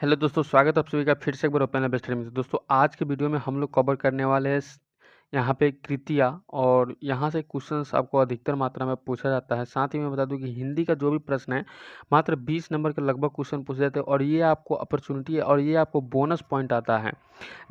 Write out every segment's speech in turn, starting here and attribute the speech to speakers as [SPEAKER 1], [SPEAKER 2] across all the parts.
[SPEAKER 1] Hello दोस्तों, स्वागत है आप सभी का फिर से एक बार ओपन बेस्ट में। दोस्तों आज के वीडियो में हम लोग कवर करने वाले हैं यहाँ पे कृतियाँ और यहाँ से क्वेश्चंस आपको अधिकतर मात्रा में पूछा जाता है। साथ ही मैं बता दूं कि हिंदी का जो भी प्रश्न है मात्र 20 नंबर के लगभग क्वेश्चन पूछे जाते हैं और ये आपको अपॉर्चुनिटी है और ये आपको बोनस पॉइंट आता है।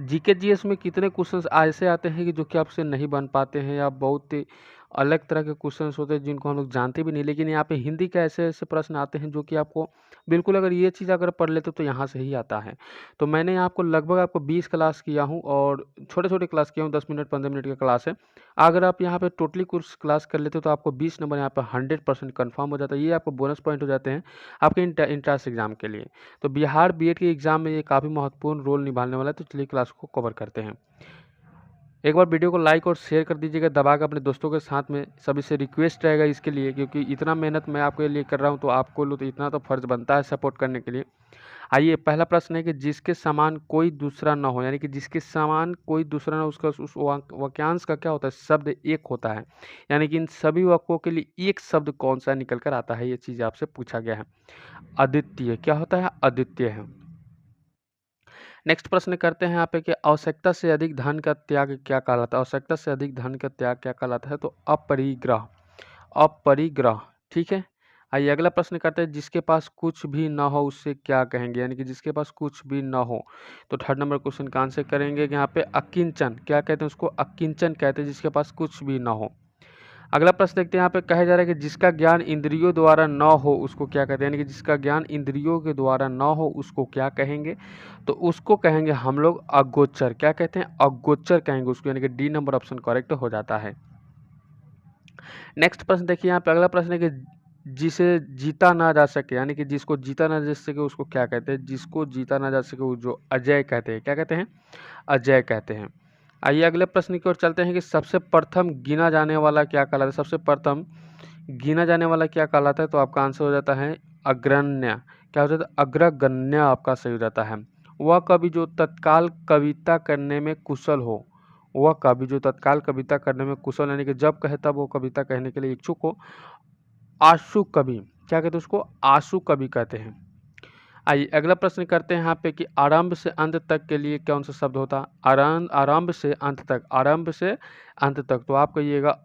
[SPEAKER 1] जीके जीएस में कितने क्वेश्चंस ऐसे आते हैं कि जो कि आपसे नहीं बन पाते हैं या बहुत ही अलग तरह के क्वेश्चंस होते हैं जिनको हम लोग जानते भी नहीं, लेकिन यहाँ पे हिंदी के ऐसे ऐसे प्रश्न आते हैं जो कि आपको बिल्कुल अगर ये चीज़ अगर पढ़ लेते तो यहाँ से ही आता है। तो मैंने आपको लगभग आपको 20 क्लास किया हूँ और छोटे-छोटे क्लास किया हूँ, 10 मिनट 15 मिनट का क्लास है। अगर आप यहाँ पे टोटली कोर्स क्लास कर लेते हो तो आपको 20 नंबर यहाँ पे 100% कन्फर्म हो जाता है। ये आपको बोनस पॉइंट हो जाते हैं आपके इंट्रांस एग्ज़ाम के लिए। तो बिहार बीएड के एग्ज़ाम में ये काफ़ी महत्वपूर्ण रोल निभाने वाला है, तो चलिए क्लास को कवर करते हैं। एक बार वीडियो को लाइक और शेयर कर दीजिएगा दबा के अपने दोस्तों के साथ में। सभी से रिक्वेस्ट रहेगा इसके लिए, क्योंकि इतना मेहनत मैं आपके लिए कर रहा हूँ तो आपको लो तो इतना तो फ़र्ज़ बनता है सपोर्ट करने के लिए। आइए, पहला प्रश्न है कि जिसके समान कोई दूसरा ना हो, यानी कि जिसके समान कोई दूसरा ना हो, उसका उस वाक्यांश का क्या होता है, शब्द एक होता है। यानी कि इन सभी वाक्यों के लिए एक शब्द कौन सा निकल कर आता है, ये चीज़ आपसे पूछा गया है। अद्वितीय क्या होता है, अद्वितीय है। नेक्स्ट प्रश्न करते हैं यहाँ पे कि आवश्यकता से अधिक धन का त्याग क्या कहलाता है। आवश्यकता से अधिक धन का त्याग क्या कहलाता है, तो अपरिग्रह। अपरिग्रह, ठीक है। आइए अगला प्रश्न करते हैं, जिसके पास कुछ भी ना हो उससे क्या कहेंगे, यानी कि जिसके पास कुछ भी ना हो। तो थर्ड नंबर क्वेश्चन का आंसर करेंगे कि यहाँ पे अकिंचन क्या कहते हैं, उसको अकिंचन कहते हैं जिसके पास कुछ भी ना हो। अगला प्रश्न देखते हैं, यहाँ पे कहा जा रहा है कि जिसका ज्ञान इंद्रियों द्वारा न हो उसको क्या कहते हैं, यानी कि जिसका ज्ञान इंद्रियों के द्वारा न हो उसको क्या कहेंगे, तो उसको कहेंगे हम लोग अगोचर। क्या कहते हैं, अगोचर कहेंगे उसको, यानी कि डी नंबर ऑप्शन करेक्ट हो जाता है। नेक्स्ट प्रश्न देखिए, यहाँ पे अगला प्रश्न है कि जिसे जीता ना जा सके, यानी कि जिसको जीता ना जा सके उसको क्या कहते हैं, जिसको जीता ना जा सके वो जो अजय कहते हैं, क्या कहते हैं, अजय कहते हैं। आइए अगले प्रश्न की ओर चलते हैं कि सबसे प्रथम गिना जाने वाला क्या कहलाता है। सबसे प्रथम गिना जाने वाला क्या कहलाता है, तो आपका आंसर हो जाता है अग्रण्य। क्या हो जाता है, अग्रगण्य आपका सही हो जाता है। वह कवि जो तत्काल कविता करने में कुशल हो, वह कवि जो तत्काल कविता करने में कुशल, यानी कि जब कहे तब वो कविता कहने के लिए इच्छुक हो, आशु कवि। क्या कहते हैं उसको, आशु कवि कहते हैं। आइए अगला प्रश्न करते हैं यहाँ पे कि आरंभ से अंत तक के लिए कौन सा शब्द होता है। आरंभ से अंत तक, आरंभ से अंत तक, तो आप कहिएगा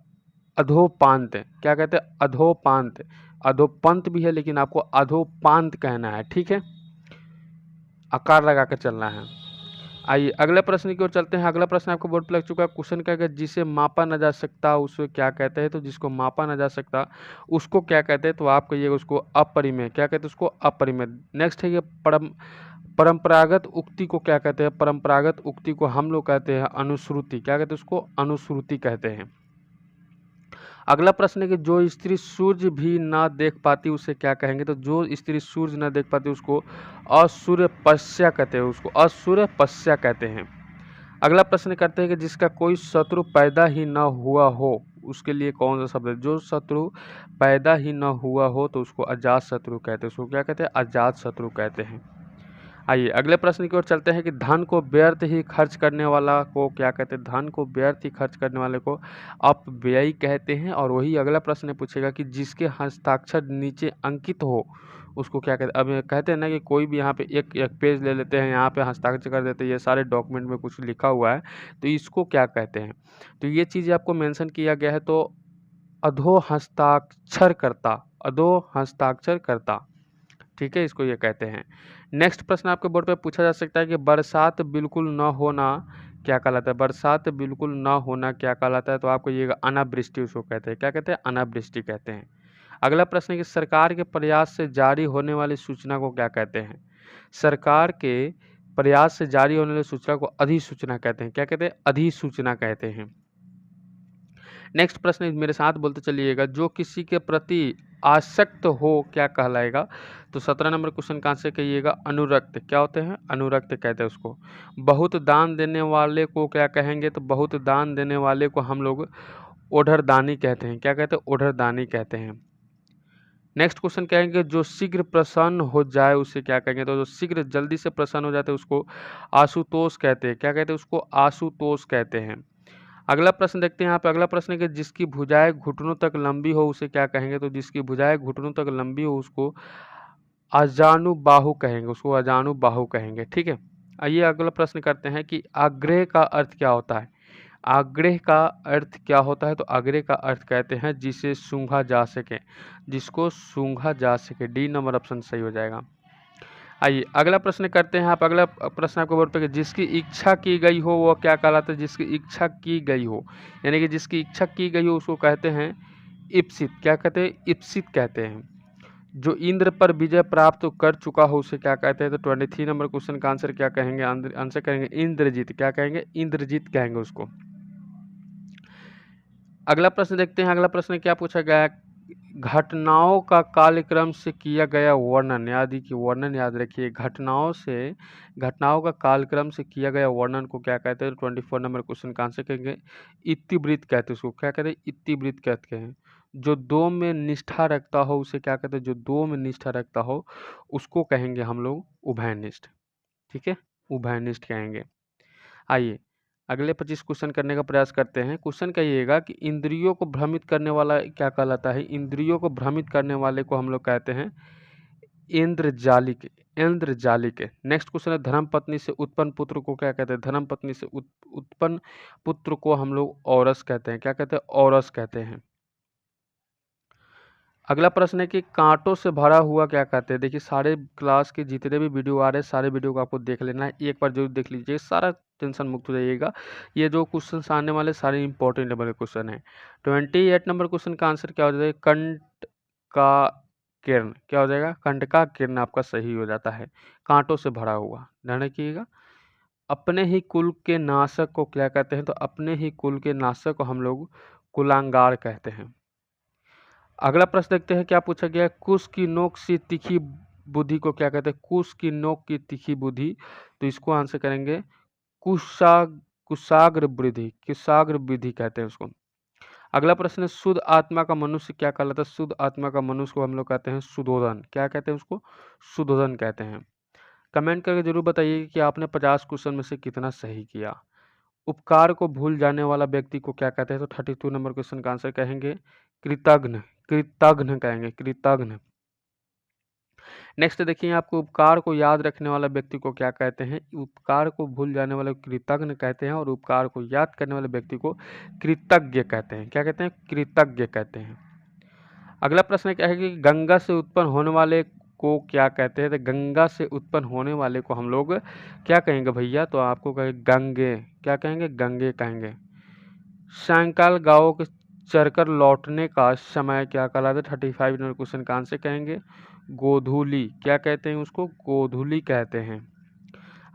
[SPEAKER 1] अधोपांत। क्या कहते हैं, अधोपांत। अधोपंत भी है लेकिन आपको अधोपांत कहना है, ठीक है, आकार लगा कर चलना है। आइए अगले प्रश्न की ओर चलते हैं। अगला प्रश्न आपको बोर्ड पर लग चुका है। क्वेश्चन क्या है, जिसे मापा न जा सकता उसे क्या कहते हैं, तो जिसको मापा न जा सकता उसको क्या कहते हैं, तो आप कहिएगा उसको अपरिमेय। क्या कहते हैं उसको, अपरिमेय। नेक्स्ट है ये परंपरागत उक्ति को क्या कहते हैं। परंपरागत उक्ति को हम लोग कहते हैं अनुश्रुति। क्या कहते हैं उसको, अनुश्रुति कहते हैं। अगला प्रश्न है कि जो स्त्री सूर्य भी ना देख पाती उसे क्या कहेंगे, तो जो स्त्री सूर्य ना देख पाती उसको असूर्यपस्या कहते हैं, उसको असूर्यपस्या कहते हैं। अगला प्रश्न करते हैं कि जिसका कोई शत्रु पैदा ही न हुआ हो उसके लिए कौन सा शब्द है। जो शत्रु पैदा ही न हुआ हो तो उसको अजात शत्रु कहते हैं, उसको क्या कहते हैं, अजात शत्रु कहते हैं। आइए अगले प्रश्न की ओर चलते हैं कि धन को व्यर्थ ही खर्च करने वाला को क्या कहते हैं। धन को व्यर्थ ही खर्च करने वाले को अपव्ययी कहते हैं। और वही अगला प्रश्न पूछेगा कि जिसके हस्ताक्षर नीचे अंकित हो उसको क्या कहते हैं। अब कहते हैं ना कि कोई भी यहाँ पे एक एक पेज ले लेते हैं, यहाँ पे हस्ताक्षर कर देते हैं, ये सारे डॉक्यूमेंट में कुछ लिखा हुआ है तो इसको क्या कहते हैं। तो ये चीज़ आपको मेंशन किया गया है, तो अधो हस्ताक्षरकर्ता, अधो हस्ताक्षरकर्ता, ठीक है, इसको ये कहते हैं। नेक्स्ट प्रश्न आपके बोर्ड पे पूछा जा सकता है कि बरसात बिल्कुल न होना क्या कहलाता है। बरसात बिल्कुल न होना क्या कहलाता है, तो आपको ये अनावृष्टि उसको कहते हैं। क्या कहते हैं, अनावृष्टि कहते हैं। अगला प्रश्न है कि सरकार के प्रयास से जारी होने वाली सूचना को क्या कहते हैं। सरकार के प्रयास से जारी होने वाली सूचना को अधिसूचना कहते हैं। क्या कहते हैं, अधिसूचना कहते हैं। नेक्स्ट प्रश्न मेरे साथ बोलते चलिएगा, जो किसी के प्रति आसक्त हो क्या कहलाएगा, तो 17 नंबर क्वेश्चन का आंसर कहिएगा अनुरक्त। क्या होते हैं, अनुरक्त कहते हैं उसको। बहुत दान देने वाले को क्या कहेंगे, तो बहुत दान देने वाले को हम लोग ओढ़रदानी कहते हैं। क्या कहते हैं, ओढ़रदानी कहते हैं। नेक्स्ट क्वेश्चन कहेंगे, जो शीघ्र प्रसन्न हो जाए उसे क्या कहेंगे, तो जो शीघ्र जल्दी से प्रसन्न हो जाते हैं उसको आशुतोष कहते हैं। क्या कहते हैं उसको, आशुतोष कहते हैं। अगला प्रश्न देखते हैं। यहाँ पे अगला प्रश्न है कि जिसकी भुजाएं घुटनों तक लंबी हो उसे क्या कहेंगे, तो जिसकी भुजाएं घुटनों तक लंबी हो उसको अजानुबाहु कहेंगे, उसको अजानुबाहु कहेंगे। ठीक है, आइए अगला प्रश्न करते हैं कि आग्रह का अर्थ क्या होता है। आग्रह का अर्थ क्या होता है, तो आग्रह का अर्थ कहते हैं जिसे सूंघा जा सके, जिसको सूंघा जा सके। डी नंबर ऑप्शन सही हो जाएगा। आइए अगला प्रश्न करते हैं। आप अगला प्रश्न आपको बोर्ड पे, जिसकी इच्छा की गई हो वो क्या कहलाता है। जिसकी इच्छा की गई हो, यानी कि जिसकी इच्छा की गई हो उसको कहते हैं इप्सित। क्या कहते हैं, इप्सित कहते हैं। जो इंद्र पर विजय प्राप्त कर चुका हो उसे क्या कहते हैं। तो 23 नंबर क्वेश्चन का आंसर क्या कहेंगे, आंसर करेंगे इंद्रजीत। क्या कहेंगे, इंद्रजीत कहेंगे उसको। अगला प्रश्न देखते हैं। अगला प्रश्न क्या पूछा गया है, घटनाओं का कालक्रम से किया गया वर्णन, याद कि वर्णन याद रखिए। घटनाओं का कालक्रम से किया गया वर्णन को क्या कहते हैं। 24 नंबर क्वेश्चन का आंसर कहेंगे इतिवृत्त कहते हैं उसको। क्या कहते हैं, इतिवृत्त कहते हैं। जो दो में निष्ठा रखता हो उसे क्या कहते हैं, जो दो में निष्ठा रखता हो उसको कहेंगे हम लोग उभयनिष्ठ। ठीक है, उभयनिष्ठ कहेंगे। आइए अगले 25 क्वेश्चन करने का प्रयास करते हैं। क्वेश्चन कहिएगा कि इंद्रियों को भ्रमित करने वाला क्या कहलाता है। इंद्रियों को भ्रमित करने वाले को हम लोग कहते हैं इंद्रजालिक। इंद्रजालिक। नेक्स्ट क्वेश्चन है, धर्म पत्नी से उत्पन्न पुत्र को क्या कहते हैं। धर्म पत्नी से उत्पन्न पुत्र को हम लोग औरस कहते हैं। क्या कहते हैं, औरस कहते हैं। अगला प्रश्न है कि कांटों से भरा हुआ क्या कहते हैं। देखिए सारे क्लास के जितने भी वीडियो आ रहे हैं सारे वीडियो को आपको देख लेना है, एक बार जरूर देख लीजिए, सारा टेंशन मुक्त हो जाइएगा। ये जो क्वेश्चन आने वाले सारे इंपॉर्टेंट लेवल के क्वेश्चन है। 28 नंबर क्वेश्चन का आंसर क्या हो जाएगा, कंट का किरण। क्या हो जाएगा, कंट का किरण आपका सही हो जाता है। कांटों से भरा हुआ, ध्यान रखिएगा। अपने ही कुल के नाशक को क्या कहते हैं, तो अपने ही कुल के नाशक को हम लोग कुलांगार कहते हैं। अगला प्रश्न देखते हैं क्या पूछा गया है, कुश की नोक से तीखी बुद्धि को क्या कहते हैं। कुश की नोक की तीखी बुद्धि, तो इसको आंसर करेंगे कुशाग्र बुद्धि। कुशाग्र बुद्धि कहते हैं उसको। अगला प्रश्न है, शुद्ध आत्मा का मनुष्य क्या कहलाता है। शुद्ध आत्मा का मनुष्य को हम लोग कहते हैं सुधोधन। क्या कहते हैं उसको, सुधोधन कहते हैं। कमेंट करके जरूर बताइए कि आपने 50 क्वेश्चन में से कितना सही किया। उपकार को भूल जाने वाला व्यक्ति को क्या कहते हैं। तो 32 नंबर क्वेश्चन का आंसर कहेंगे कृतघ्न। कृतघ्न कहेंगे, कृतघ्न। नेक्स्ट देखिए, आपको उपकार को याद रखने वाला व्यक्ति को क्या कहते हैं। उपकार को भूल जाने वाले को कृतघ्न कहते हैं और उपकार को याद करने वाले व्यक्ति को कृतज्ञ कहते हैं। क्या कहते हैं, कृतज्ञ कहते हैं। अगला प्रश्न क्या है कि गंगा से उत्पन्न होने वाले को क्या कहते हैं। तो गंगा से उत्पन्न होने वाले को हम लोग क्या कहेंगे भैया, तो आपको कहेंगे गंगे। क्या कहेंगे, गंगे कहेंगे। सायंकाल गांव के चरकर लौटने का समय क्या कहलाता है। 35 नंबर क्वेश्चन का आंसर कहेंगे गोधूली। क्या कहते हैं उसको, गोधूली कहते हैं।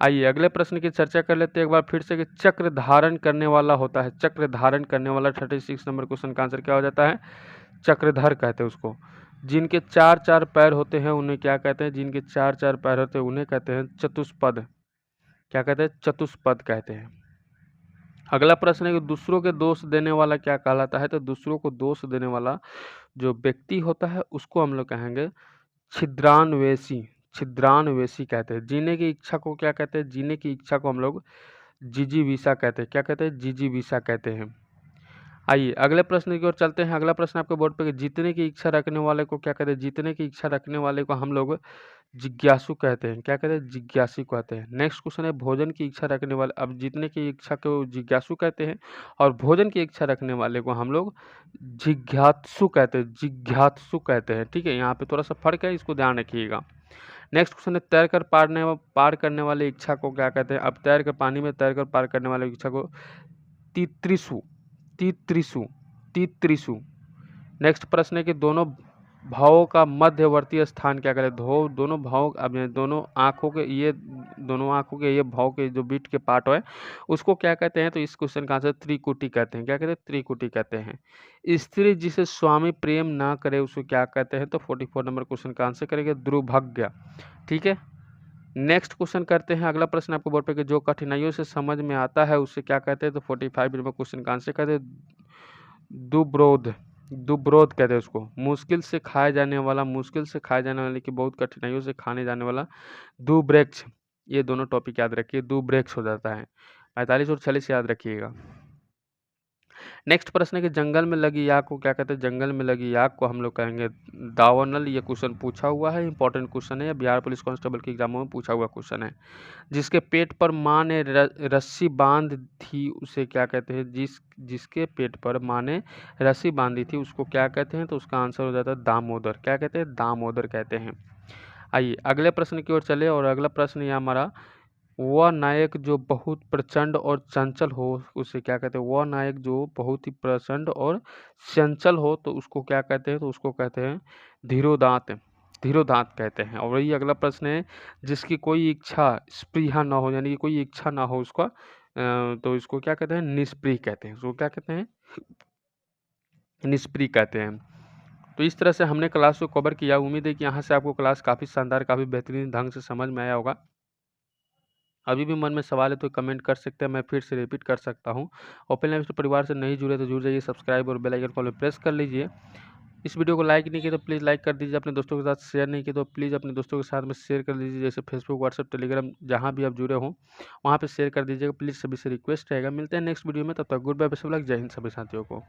[SPEAKER 1] आइए अगले प्रश्न की चर्चा कर लेते हैं एक बार फिर से कि चक्र धारण करने वाला होता है। चक्र धारण करने वाला 36 नंबर क्वेश्चन का आंसर क्या हो जाता है, चक्रधर कहते हैं उसको। जिनके चार चार पैर होते हैं उन्हें क्या कहते हैं। जिनके चार चार पैर होते हैं उन्हें कहते हैं चतुष्पद। क्या कहते हैं, चतुष्पद कहते हैं। अगला प्रश्न है कि दूसरों के दोष देने वाला क्या कहलाता है। तो दूसरों को दोष देने वाला जो व्यक्ति होता है उसको हम लोग कहेंगे छिद्रान्वेषी। छिद्रान्वेषी कहते हैं। जीने की इच्छा को क्या कहते हैं, जीने की इच्छा को हम लोग जिजीविषा कहते हैं। क्या कहते हैं, जिजीविषा कहते हैं। आइए अगले प्रश्न की ओर चलते हैं। अगला प्रश्न आपके बोर्ड पे कि जीतने की इच्छा रखने वाले को क्या कहते हैं। जीतने की इच्छा रखने वाले को हम लोग जिज्ञासु कहते हैं। क्या कहते हैं, जिज्ञासु कहते हैं। नेक्स्ट क्वेश्चन है, भोजन की इच्छा रखने वाले, अब जीतने की इच्छा को जिज्ञासु कहते हैं और भोजन की इच्छा रखने वाले को हम लोग जिज्ञासु कहते हैं। जिज्ञासु कहते हैं। ठीक है, यहाँ पे थोड़ा सा फर्क है, इसको ध्यान रखिएगा। नेक्स्ट क्वेश्चन है, तैरकर पार करने वाले इच्छा को क्या कहते हैं। अब तैरकर पानी में तैरकर पार करने वाले इच्छा को तित्रिसु। तित्रिसु। तित्रिसु। नेक्स्ट प्रश्न है कि दोनों भावों का मध्यवर्ती स्थान क्या कहते हैं। दोनों भाव, अब दोनों आंखों के ये भाव के जो बीट के पार्ट है उसको क्या कहते हैं। तो इस क्वेश्चन का आंसर त्रिकुटी कहते हैं। क्या कहते हैं, त्रिकुटी कहते हैं। स्त्री जिसे स्वामी प्रेम ना करे उसको क्या कहते हैं। तो 44 नंबर क्वेश्चन का आंसर करेंगे दुर्भाग्य। ठीक है, नेक्स्ट क्वेश्चन करते हैं। अगला प्रश्न आपको बोर्ड पे कि जो कठिनाइयों से समझ में आता है उससे क्या कहते हैं। तो 45 नंबर क्वेश्चन का आंसर कहते हैं दुब्रोध। दुब्रोध कहते हैं उसको। मुश्किल से खाया जाने वाले की बहुत कठिनाइयों से खाने जाने वाला दुब्रेक्ष। ये दोनों टॉपिक याद रखिए, दुब्रेक्ष हो जाता है। 45 और 46 याद रखिएगा। नेक्स्ट प्रश्न है कि जंगल में लगी आग को क्या कहते हैं? जंगल में लगी आग को हम लोग कहेंगे दावानल। ये क्वेश्चन पूछा हुआ है, इंपॉर्टेंट क्वेश्चन है, बिहार पुलिस कांस्टेबल के एग्जामों में पूछा हुआ क्वेश्चन है। जिसके पेट पर माँ ने रस्सी बांध थी उसे क्या कहते हैं? जिसके पेट पर माँ ने रस्सी बांधी थी उसको क्या कहते हैं? तो उसका आंसर हो जाता है दामोदर। क्या कहते हैं? दामोदर कहते हैं। आइए अगले प्रश्न की ओर चले, और अगला प्रश्न ये हमारा, वह नायक जो बहुत प्रचंड और चंचल हो उसे क्या कहते हैं? वह नायक जो बहुत ही प्रचंड और चंचल हो तो उसको क्या कहते हैं? तो उसको कहते हैं धीरोदात। धीरोदात कहते हैं। और वही अगला प्रश्न है, जिसकी कोई इच्छा स्पृहा ना हो, यानी कि कोई इच्छा ना हो उसका, तो इसको क्या कहते हैं? निष्प्रिय कहते हैं। उसको क्या कहते हैं? निष्प्रिय कहते हैं। तो इस तरह से हमने क्लास को कवर किया। उम्मीद है कि यहाँ से आपको क्लास काफ़ी शानदार, काफ़ी बेहतरीन ढंग से समझ में आया होगा। अभी भी मन में सवाल है तो कमेंट कर सकते हैं, मैं फिर से रिपीट कर सकता हूँ। ओपन लाइफ परिवार से नहीं जुड़े तो जुड़ जाइए, सब्सक्राइब और बेल आइकन को प्रेस कर लीजिए। इस वीडियो को लाइक नहीं किया तो प्लीज़ लाइक कर दीजिए, अपने दोस्तों के साथ शेयर नहीं किया तो प्लीज़ अपने दोस्तों के साथ में शेयर कर दीजिए, जैसे फेसबुक, व्हाट्सएप, टेलीग्राम जहाँ भी आप जुड़े हों वहाँ पे शेयर कर दीजिएगा। प्लीज़ सभी से रिक्वेस्ट रहेगा। मिलते हैं नेक्स्ट वीडियो में, तब तक good bye, best of luck, जय हिंद सभी साथियों को।